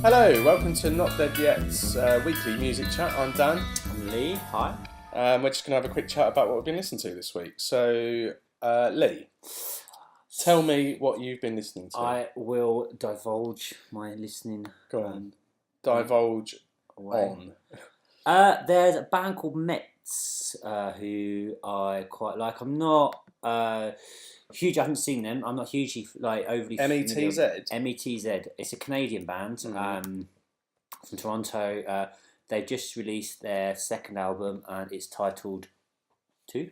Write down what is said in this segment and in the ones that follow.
Hello, welcome to Not Dead Yet's weekly music chat. I'm Dan. I'm Lee. Hi. We're just going to have a quick chat about what we've been listening to this week. So, Lee, tell me what you've been listening to. I will divulge my listening. Go on. Divulge away. There's a band called Metz who I quite like. I'm not huge. I haven't seen them. I'm not hugely overly. METZ. METZ. It's a Canadian band from Toronto. They've just released their second album and it's titled Two.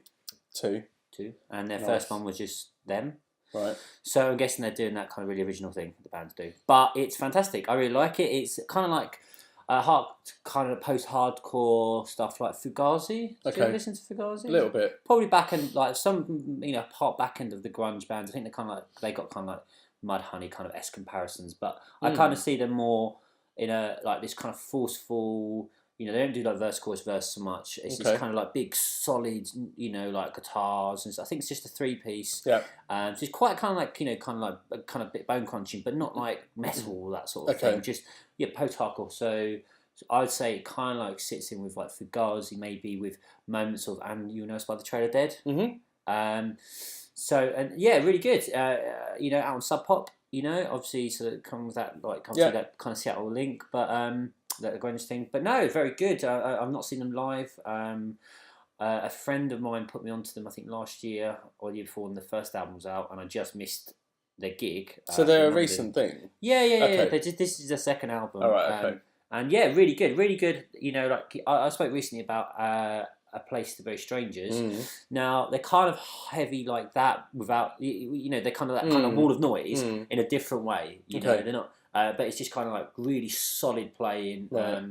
And their first one was just them. Right. So I'm guessing they're doing that kind of really original thing the bands do. But it's fantastic. I really like it. It's kind of like kind of post-hardcore stuff like Fugazi. Okay. Do you listen to Fugazi? A little bit. Probably back end, like some, part back end of the grunge bands. I think they got kind of like Mudhoney kind of esque comparisons, but I kind of see them more in a like this kind of forceful. They don't do like verse chorus verse so much. It's just kind of like big solid, like guitars, and I think it's just a 3-piece. Yeah. So it's quite kind of like kind of a bit bone crunching, but not like metal that sort of thing. Just post hardcore. So I'd say it kind of like sits in with like Fugazi, maybe with moments of "And You Know Us by the Trail of Dead." Mm-hmm. So really good. Out on Sub Pop. Obviously, so it comes with that that kind of Seattle link, but that grunge thing. But no, very good. I've not seen them live. A friend of mine put me onto them, I think last year or the year before, when the first album was out, and I just missed their gig. So they're a recent thing? Yeah. Okay. This is their second album. All right, okay. And really good. I spoke recently about A Place to Very Strangers. Now, they're kind of heavy like that without, they're kind of that kind of wall of noise in a different way. They're not, but it's just kind of like really solid playing. Right.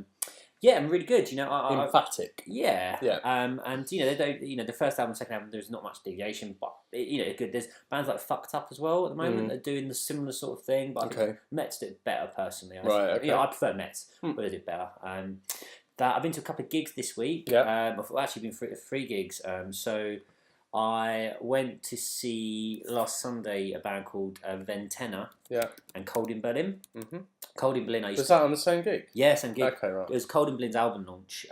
And really good. Emphatic. Yeah. And they don't. The first album, second album, there's not much deviation, but good. There's bands like Fucked Up as well at the moment that are doing the similar sort of thing. But I think Metz do it better personally. I prefer Metz, but they do it better. That I've been to a couple of gigs this week. I've actually been three gigs. So I went to see last Sunday a band called Ventena. And Cold in Berlin. Mm-hmm. Cold in Berlin. Was that on the same gig? Yeah, same gig. Okay, right. It was Cold in Berlin's album launch.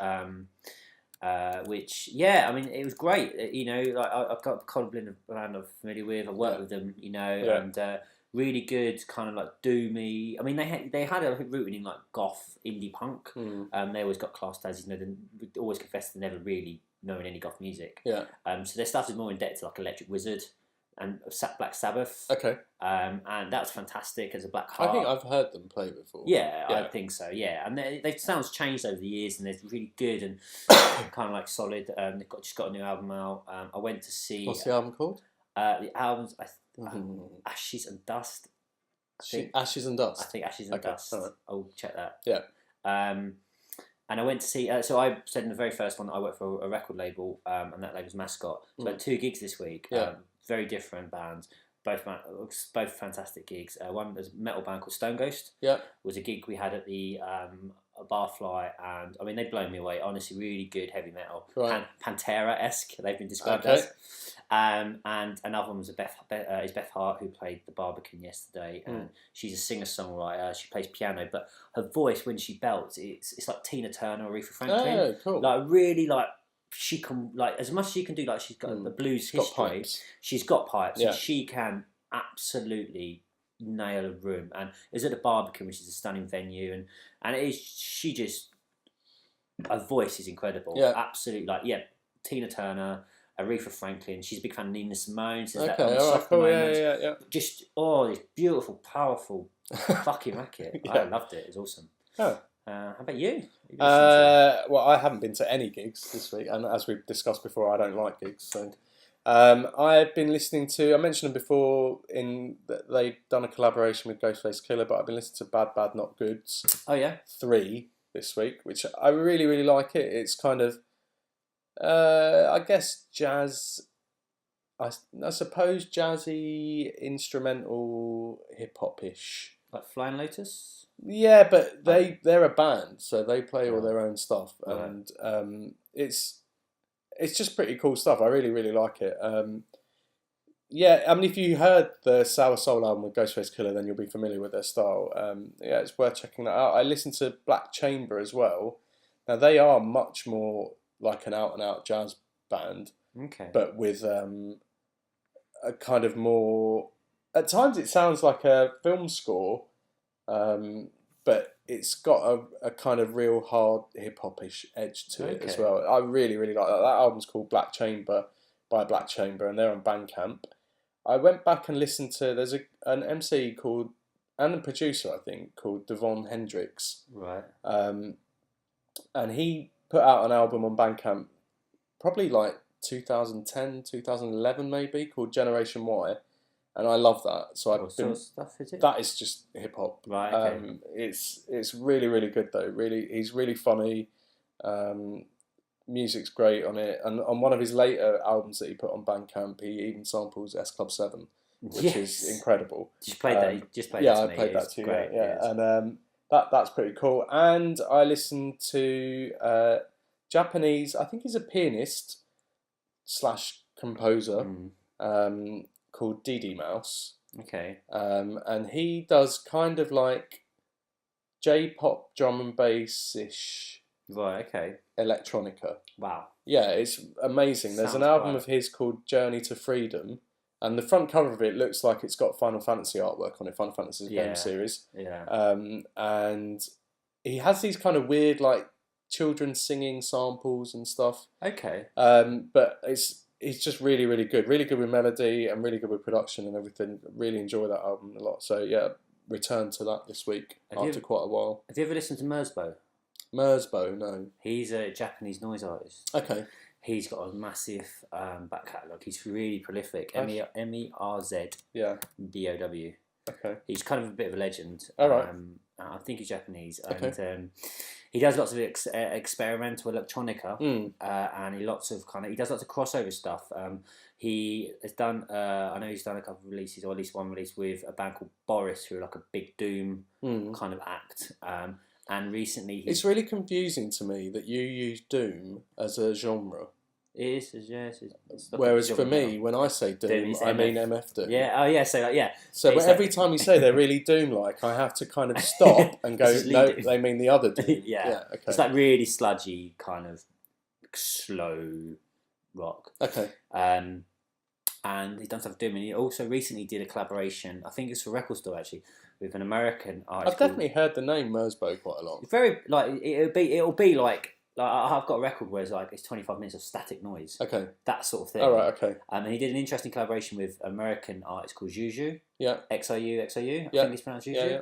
Which it was great. I've got Cold in Berlin, a band I'm familiar with. I worked with them, and really good, kind of like doomy. I mean, they had a rooting in like goth indie punk. They always got classed as they always confessed to never really knowing any goth music. So their stuff is more in depth to like Electric Wizard and Black Sabbath. Okay. And that's fantastic as a Black Heart. I think I've heard them play before. Yeah. I think so. Yeah, and they sounds changed over the years, and they're really good and kind of like solid. They've just got a new album out. I went to see. What's the album called? The album's Ashes and Dust. Ashes and Dust. I think Ashes and Dust. Right. I'll check that. Yeah. And I went to see. So I said in the very first one that I worked for a record label, and that label's Mascot. So I had 2 gigs this week. Very different bands. Both fantastic gigs. One was a metal band called Stoneghost. Was a gig we had at the Barfly, and I mean they'd blown me away. Honestly, really good heavy metal. Right. Pantera-esque. They've been described as. And another one was Beth Hart, who played the Barbican yesterday, and she's a singer-songwriter. She plays piano, but her voice when she belts, it's like Tina Turner or Aretha Franklin. Oh, cool! Like really, like she can as much as she can do. Like she's got the blues history. She's got pipes, and she can absolutely nail a room. And it was at the Barbican, which is a stunning venue, and it is her voice is incredible. Absolutely, Tina Turner. Aretha Franklin. She's a big fan of Nina Simone. So cool. Yeah. Just this beautiful, powerful fucking racket. I loved it. It was awesome. How about you? Well, I haven't been to any gigs this week, and as we've discussed before, I don't like gigs. So I've been listening to. I mentioned them before in that they've done a collaboration with Ghostface Killer, but I've been listening to Bad Bad Not Good's 3 this week, which I really really like it. It's kind of I guess jazz. I suppose jazzy, instrumental, hip hop-ish. Like Flying Lotus? Yeah, but they're a band, so they play all their own stuff, and it's just pretty cool stuff. I really really like it. Yeah, I mean, if you heard the Sour Soul album with Ghostface Killer, then you'll be familiar with their style. Yeah, it's worth checking that out. I listened to Black Chamber as well. Now they are much more like an out and out jazz band, Okay. but with a kind of more. At times, it sounds like a film score, but it's got a kind of real hard hip hopish edge to it as well. I really, really like that. That album's called Black Chamber by Black Chamber, and they're on Bandcamp. I went back and listened to. There's an MC called and a producer I think called Devon Hendricks. Right. And he put out an album on Bandcamp, probably like 2010, 2011 maybe, called Generation Y. And I love that. So what sort of stuff is it? That is just hip hop. Right. Okay. It's really, really good though. Really, he's really funny. Music's great on it. And on one of his later albums that he put on Bandcamp, he even samples S Club 7, which is incredible. Just played that. You just played yeah, that to I me. played that too. Great. Yeah. And that's pretty cool. And I listened to Japanese. I think he's a pianist / composer. Called Didi Mouse. Okay. And he does kind of like J-pop drum and bass-ish. Right, okay. Electronica. Wow. Yeah, it's amazing. There's an album of his called Journey to Freedom, and the front cover of it looks like it's got Final Fantasy artwork on it, Final Fantasy game series. Yeah. And he has these kind of weird like children singing samples and stuff. Okay. But it's just really, really good. Really good with melody and really good with production and everything. Really enjoy that album a lot. So yeah, return to that this week after quite a while. Have you ever listened to Merzbow? Merzbow, no. He's a Japanese noise artist. Okay. He's got a massive back catalogue. He's really prolific. M-E-R-Z. Yeah. B-O-W. Okay. He's kind of a bit of a legend. All right. I think he's Japanese. Okay. And he does lots of experimental electronica, and he does lots of crossover stuff. He has done. I know he's done a couple of releases, or at least one release with a band called Boris, who are like a big doom kind of act. And recently, it's really confusing to me that you use doom as a genre. It is, yes. Whereas for me, when I say doom, I mean MF doom. Yeah. Oh, yeah. So yeah. So every time you say they're really doom-like, I have to kind of stop and go, no, they mean the other doom. Yeah. Okay. It's like really sludgy, kind of slow rock. Okay. And he's done stuff with doom, and he also recently did a collaboration. I think it's for Record Store actually, with an American artist. I've definitely heard the name Merzbow quite a lot. It's very like it'll be like I've got a record where it's 25 minutes of static noise. Okay. That sort of thing. All right. Okay. And he did an interesting collaboration with an American artist called Juju. Yeah. XIU. I think it's pronounced Juju. Yeah.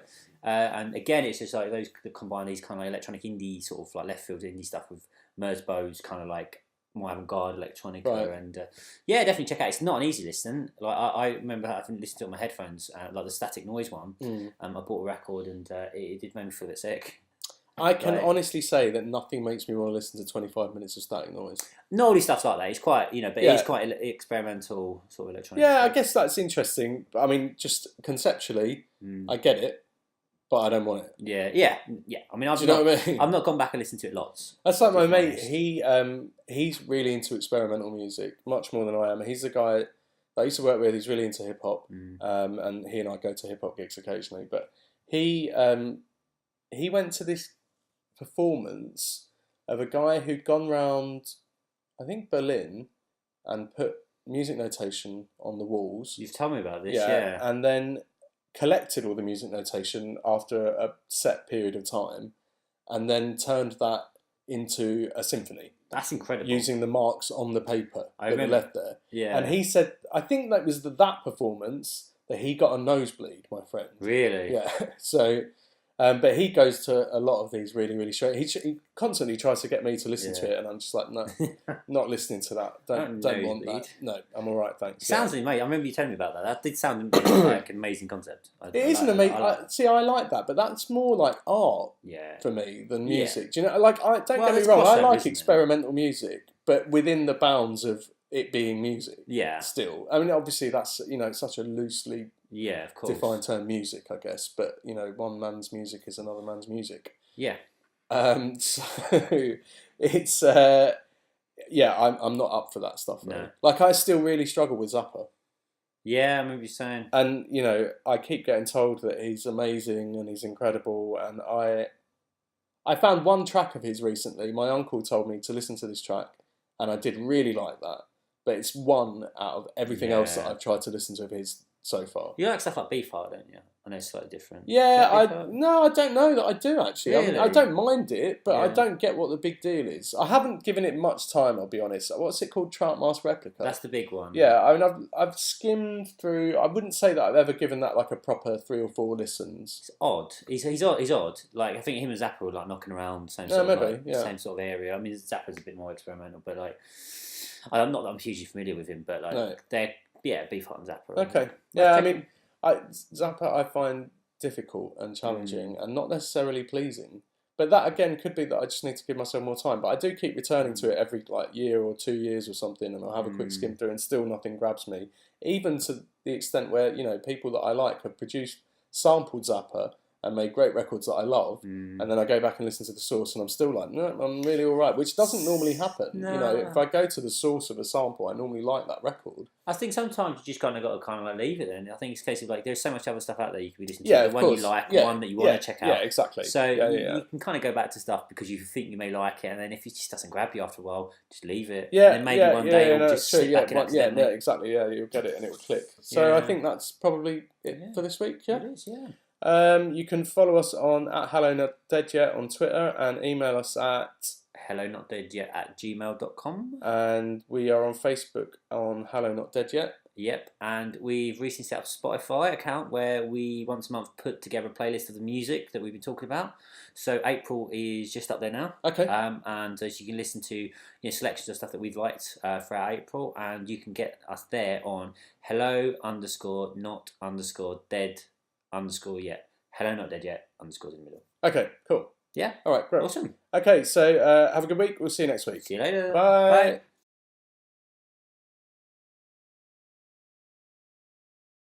And again, it's just like those that combine these kind of like electronic indie sort of like left field indie stuff with Merzbow's kind of like more avant-garde electronica. Right. And yeah, definitely check it out. It's not an easy listen. Like I remember having listened to it on my headphones, like the static noise one. I bought a record and it did make me feel a bit sick. I can honestly say that nothing makes me want to listen to 25 minutes of static noise. Not all these stuff's like that. It's quite, but it's quite experimental sort of electronic. Yeah, stuff. I guess that's interesting. I mean, just conceptually, I get it, but I don't want it. Yeah. I mean, Do you know what I mean? I've not gone back and listened to it lots. That's like my mate. He's really into experimental music, much more than I am. He's the guy that I used to work with. He's really into hip hop, and he and I go to hip hop gigs occasionally. But he went to this performance of a guy who'd gone round, I think Berlin, and put music notation on the walls. You've told me about this, yeah. And then collected all the music notation after a set period of time, and then turned that into a symphony. That's incredible. Using the marks on the paper that were left there. Yeah. And he said, I think that was that performance that he got a nosebleed, my friend. Really? Yeah. So... but he goes to a lot of these really, really straight. He constantly tries to get me to listen to it, and I'm just like, no, not listening to that. Don't want that. No, I'm all right, thanks. Sounds like, mate. I remember you telling me about that. That did sound like an amazing concept. It is an amazing. I like that, but that's more like art for me than music. Yeah. Do you know? Like, don't get me wrong. I like experimental music, but within the bounds of it being music. Yeah. Still, I mean, obviously, that's it's such a loosely. Yeah, of course. Defined term music, I guess, but one man's music is another man's music. Yeah. So it's I'm not up for that stuff. Really. No. Like I still really struggle with Zappa. Yeah, I remember you saying. And I keep getting told that he's amazing and he's incredible. And I found one track of his recently. My uncle told me to listen to this track, and I did really like that. But it's one out of everything else that I've tried to listen to of his so far. You like stuff like Beth Hart, don't you? I know it's slightly different. Yeah, I don't know that I do actually. Really? I mean, I don't mind it, but I don't get what the big deal is. I haven't given it much time, I'll be honest. What's it called? Troutmask Replica. That's the big one. Yeah, I mean, I've skimmed through. I wouldn't say that I've ever given that like a proper 3 or 4 listens. It's odd. He's odd. He's odd. Like I think him and Zappa were like knocking around same sort of area. I mean, Zappa's a bit more experimental, but like I'm not that I'm hugely familiar with him, but like they're Beth Hart and Zappa. Okay. Yeah, I mean, Zappa I find difficult and challenging and not necessarily pleasing. But that again could be that I just need to give myself more time. But I do keep returning to it every year or 2 years or something, and I'll have a quick skim through, and still nothing grabs me. Even to the extent where people that I like have sampled Zappa and made great records that I love, and then I go back and listen to the source, and I'm still like, no, I'm really all right, which doesn't normally happen. No. If I go to the source of a sample, I normally like that record. I think sometimes you just got to leave it then. I think it's a case of there's so much other stuff out there you can be listening to. Yeah, the one you like, one that you want to check out. Yeah, exactly. So you can kind of go back to stuff because you think you may like it, and then if it just doesn't grab you after a while, just leave it. Yeah, and then maybe one day it'll just slip back in accidentally. Yeah, exactly. Yeah, you'll get it and it will click. So I think that's probably it for this week. Yeah, it is. Yeah. You can follow us on @HelloNotDeadYet on Twitter and email us at hellonotdeadyet@gmail.com. And we are on Facebook on Hello Not Dead Yet. Yep, and we've recently set up a Spotify account where we once a month put together a playlist of the music that we've been talking about. So April is just up there now. Okay. And so you can listen to selections of stuff that we've liked throughout April, and you can get us there on hello_not_dead_yet. Hello Not Dead Yet _ in the middle. Okay, cool. Yeah. All right, great. Awesome. Okay, so have a good week. We'll see you next week. See you later. Bye. Bye.